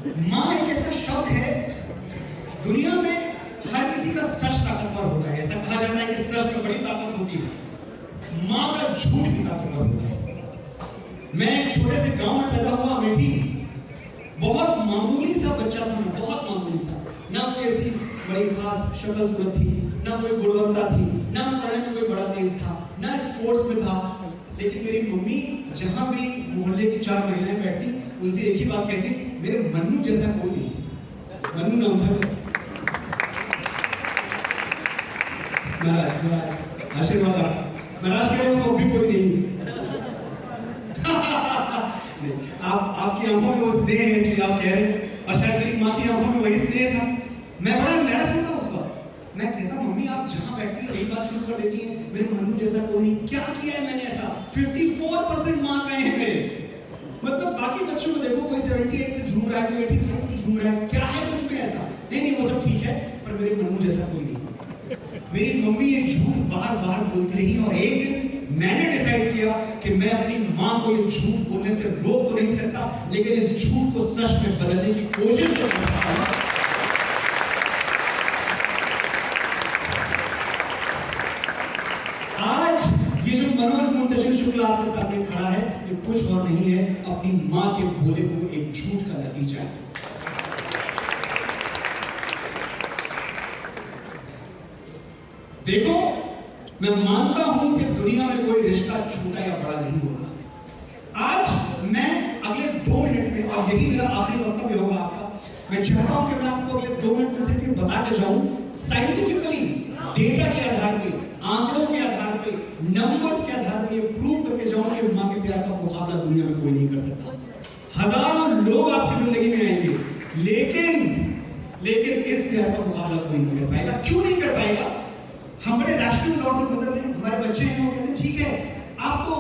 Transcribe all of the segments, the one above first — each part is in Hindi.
माँ एक ऐसा शब्द है, दुनिया में हर किसी का सच ताकतवर होता है। ऐसा कहा जाता है कि सच में बड़ी ताकत होती है, माँ का झूठ भी ताकतवर होता है। मैं एक छोटे से गांव में पैदा हुआ, अमेठी। बहुत मामूली सा बच्चा था मैं, बहुत मामूली सा। ना कोई ऐसी बड़ी खास शक्ल सूरत थी, ना कोई गुणवत्ता थी, ना पढ़ने में कोई बड़ा तेज था, ना स्पोर्ट्स में था। लेकिन मेरी मम्मी जहां भी मोहल्ले की 4 महिलाएं बैठती, उनसे एक ही बात कहती, मेरे मन्नू जैसा कोई नहीं। मन्नू नाम था। महाराज आशीर्वाद आपका। महाराज कह रहे हो भी कोई नहीं। आप आपकी आंखों में वो स्नेह है इसलिए आप कह रहे हैं, और शायद मेरी माँ की आंखों में वही स्नेह था। मैं बड़ा नैराश होता उस वक्त। मैं कहता, मम्मी आप जहां बैठती है यही बात शुरू कर देती है, मेरे मन्नू जैसा कोई नहीं। क्या किया है मैंने ऐसा? 54% मार्क आए हैं मेरे। मतलब बाकी बच्चों को देखो, कोई 78 पे झूम रहा है, कोई 85 पे झूम रहा है, क्या है कुछ में ऐसा? नहीं वो सब ठीक है, पर मेरे मन्नू जैसा कोई नहीं। मेरी मम्मी ये झूठ बार बार बोलती रही, और एक दिन मैंने डिसाइड किया कि मैं अपनी माँ को ये झूठ बोलने से रोक तो नहीं सकता, लेकिन इस झूठ को सच में बदलने की कोशिश कर सकता हूं। आज ये जो मनोज मुंतशिर शुक्ला आपके सामने खड़ा है, ये कुछ और नहीं है, अपनी माँ के बोले हुए एक झूठ का नतीजा है। देखो, मैं मानता हूं कि दुनिया में कोई रिश्ता छोटा या बड़ा नहीं होता। आज मैं अगले 2 मिनट में, और यही मेरा आखिरी वक्तव्य होगा आपका, मैं चाहता हूं कि मैं आपको अगले 2 मिनट में सिर्फ ये बताते जाऊं, साइंटिफिकली डेटा के आधार पे, आंकड़ों के आधार पे, नंबर के आधार पे ये प्रूव करके जाऊं कि मां के प्यार का मुकाबला दुनिया में कोई नहीं कर सकता। हजारों लोग आपकी जिंदगी में आएंगे, लेकिन इस प्यार का मुकाबला कोई नहीं कर पाएगा। क्यों नहीं कर पाएगा? हम बड़े रैशनल दौर से गुजर रहे हैं। हमारे बच्चे हैं, वो कहते हैं ठीक है, आप तो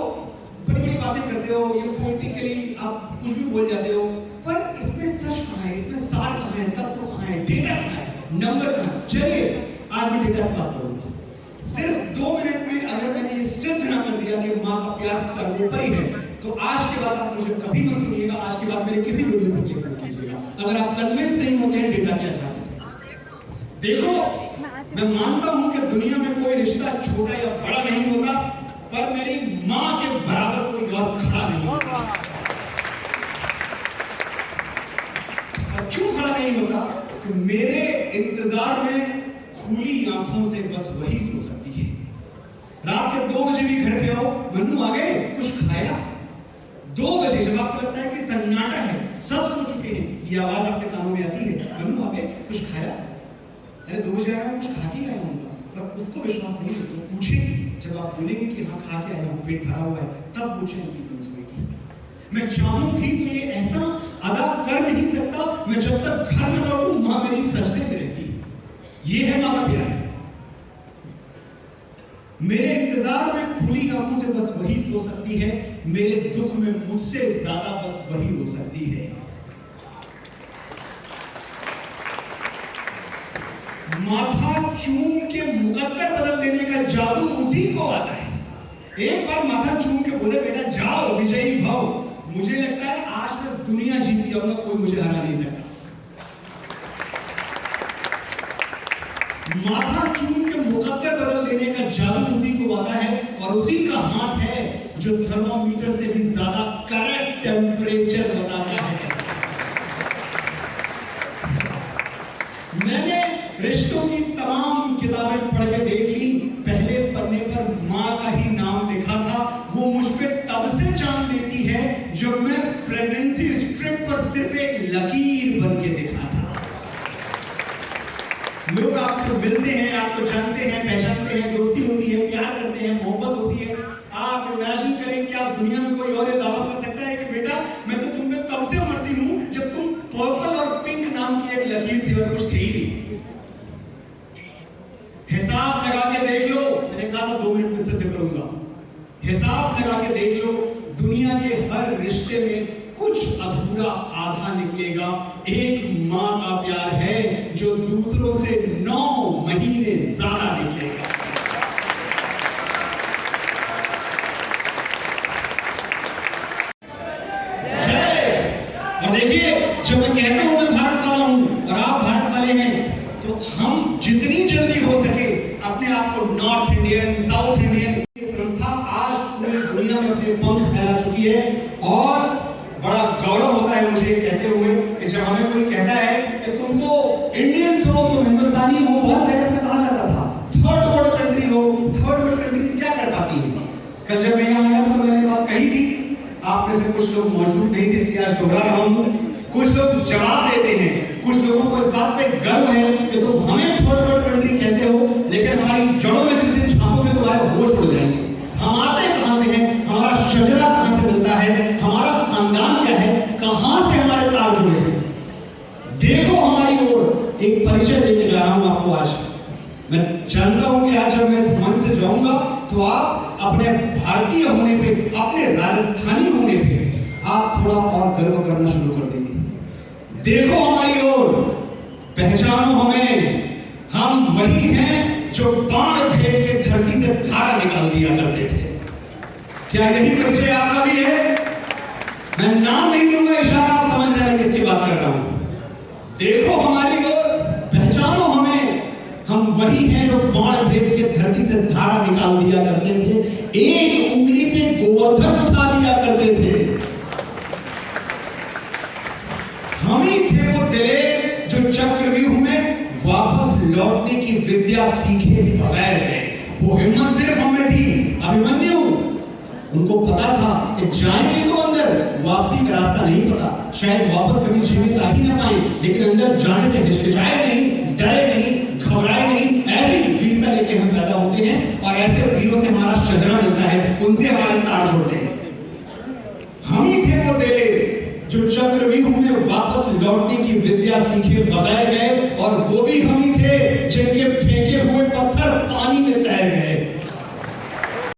बड़ी बड़ी बातें करते हो, ये पॉलिटिकली आप कुछ भी बोल जाते हो, पर इसमें सच कहाँ है, इसमें सार कहाँ है, तत्व कहाँ है, डेटा कहाँ है, नंबर कहाँ है? चलिए आज मैं डेटा से बात करूंगा। सिर्फ 2 मिनट में अगर मैंने ये सिद्ध ना कर दिया कि माँ का प्यार सर्वोपरि है, तो आज के बाद आप मुझे कभी मत सुनिएगा, आज के बाद मेरे किसी वीडियो पर क्लिक मत कीजिएगा अगर आप कन्विंस नहीं होते हैं डेटा के आधार पर। देखो, मैं मानता हूं कि दुनिया में कोई रिश्ता छोटा या बड़ा नहीं होता, पर मेरी मां के बराबर कोई और खड़ा नहीं होता। और क्यों खड़ा नहीं होता? कि मेरे इंतजार में खुली आंखों से बस वही सो सकती है। रात के 2 बजे भी घर पे आओ, मन्नू आ गए, कुछ खाया? 2 बजे जब आपको लगता है कि सन्नाटा है, सब सो चुके हैं, ये आवाज आपके कानों में आती है, मन्नू आ गए, कुछ खाया? अरे 2 बजे आया, कुछ खा के आया हूँ। पर उसको विश्वास नहीं है, तो पूछेगी जब आप बोलेंगे कि हाँ खा के आया हूँ, पेट भरा हुआ है, तब पूछेंगे कितनी सोएगी। मैं चाहूंगी तो ये ऐसा अदा कर नहीं सकता, मैं जब तक घर में लौटूं माँ मेरी सजदे में रहती है। ये है माँ का प्यार। मेरे इंतजार में खुली आंखों से बस वही सो सकती है, मेरे दुख में मुझसे ज्यादा बस वही हो सकती है। माथा चूम के मुकद्दर बदल देने का जादू उसी को आता है। एक बार माथा चूम के बोले बेटा जाओ विजयी भाव, मुझे लगता है आज मैं दुनिया जीत जाऊंगा, कोई मुझे हरा नहीं सकता। माथा चूम के मुकद्दर बदल देने का जादू उसी को आता है, और उसी का हाथ है जो थर्मोमीटर से भी ज्यादा करेक्ट टेम्परेचर बताता है। मैंने रिश्तों की तमाम किताबें पढ़ के देख ली, पहले पन्ने पर माँ का ही नाम लिखा था। वो मुझ पे तब से जान देती है जब मैं प्रेगनेंसी स्ट्रिप पर सिर्फ एक लकीर बन के दिखा था। लोग आपको मिलते हैं, आपको जानते हैं, पहचानते हैं, दोस्ती होती है, प्यार करते हैं, मोहब्बत होती है। आप इमेजिन करें, क्या दुनिया में कोई और दावा कर सकता है कि बेटा मैं तो तुम पे तब से मरती हूं जब तुम पर्पल और पिंक नाम की एक लकीर थी और कुछ थे ही नहीं। हिसाब लगा के देख लो, मैंने कहा था 2 मिनट में सिद्ध करूंगा। हिसाब लगा के देख लो, दुनिया के हर रिश्ते में कुछ अधूरा आधा निकलेगा। एक माँ का प्यार है जो दूसरों से 9 महीने ज्यादा निकलेगा। जय। और देखिए जब मैं कहता हूं मैं भारत वाला हूं और आप भारत वाले हैं, तो हम जितनी जल्दी हो सके अपने आप को नॉर्थ इंडियन, साउथ इंडियन, संस्था आज पूरी दुनिया में अपने पंख फैला चुकी है। और बड़ा गौरव होता है मुझे कहते हुए कि जब हमें कोई कहता है कि तुम तो इंडियंस हो, तुम हिंदुस्तानी हो, बहुत पहले से कहा जाता था थर्ड वर्ल्ड कंट्री हो, थर्ड वर्ल्ड कंट्रीज क्या कर पाती है। कल जब मैं यहाँ आया था तो मैंने बात कही थी, आप में से कुछ लोग मौजूद नहीं थे इसलिए आज दोहरा रहा हूँ। कुछ लोग जवाब देते हैं, कुछ लोगों को इस बात पे गर्व है कि तुम हमें थर्ड वर्ल्ड कंट्री कहते हो, लेकिन हमारी जड़ों में जिस दिन झांकोगे तुम्हारे होश उड़ जाएंगे। हम आते कहां से हैं, हमारा शजरा कहां से मिलता है, हमारा खानदान क्या है, कहां से हमारे तार जुड़े हैं। देखो हमारी ओर एक परिचय देके जा रहा हूं आपको आज। मैं जानता हूं कि आज जब मैं इस मंच से जाऊंगा तो आप अपने भारतीय होने पे, अपने राजस्थानी होने पे आप थोड़ा और गर्व करना शुरू कर देंगे। देखो हमारी ओर, पहचानो हमें, हम वही हैं जो बाण फेंक के धरती से धारा निकाल दिया करते थे। क्या यही परिचय आपका भी है? मैं नाम नहीं लूंगा, इशारा आप समझ रहे हैं किसकी बात कर रहा हूं। देखो हमारी ओर, पहचानो हमें, हम वही हैं जो बाण फेंक के धरती से धारा निकाल दिया करते थे, एक उंगली पे गोवर्धन उठा दिया करते थे। हम ही थे वो दिलेर जो चक्रव्यूह में वापस लौटने की विद्या सीखे बगैर गए। वो हिम्मत सिर्फ हमें थी। अभिमन्यु, उनको पता था कि जाएंगे तो अंदर, वापसी का रास्ता नहीं पता, शायद वापस कभी जीवित आ ही ना पाए, लेकिन अंदर जाने से हिचकिचाए नहीं, डरे नहीं, घबराए नहीं। ऐसी वीरता लेके हम पैदा होते हैं और ऐसे वीरों से हमारा शजरा मिलता है, उनसे हमारे तार जुड़ते हैं। हम ही थे वो दिलेर जो चक्रव्यूह में वापस लौटने की विद्या सीखे बगैर गए, और वो भी हम ही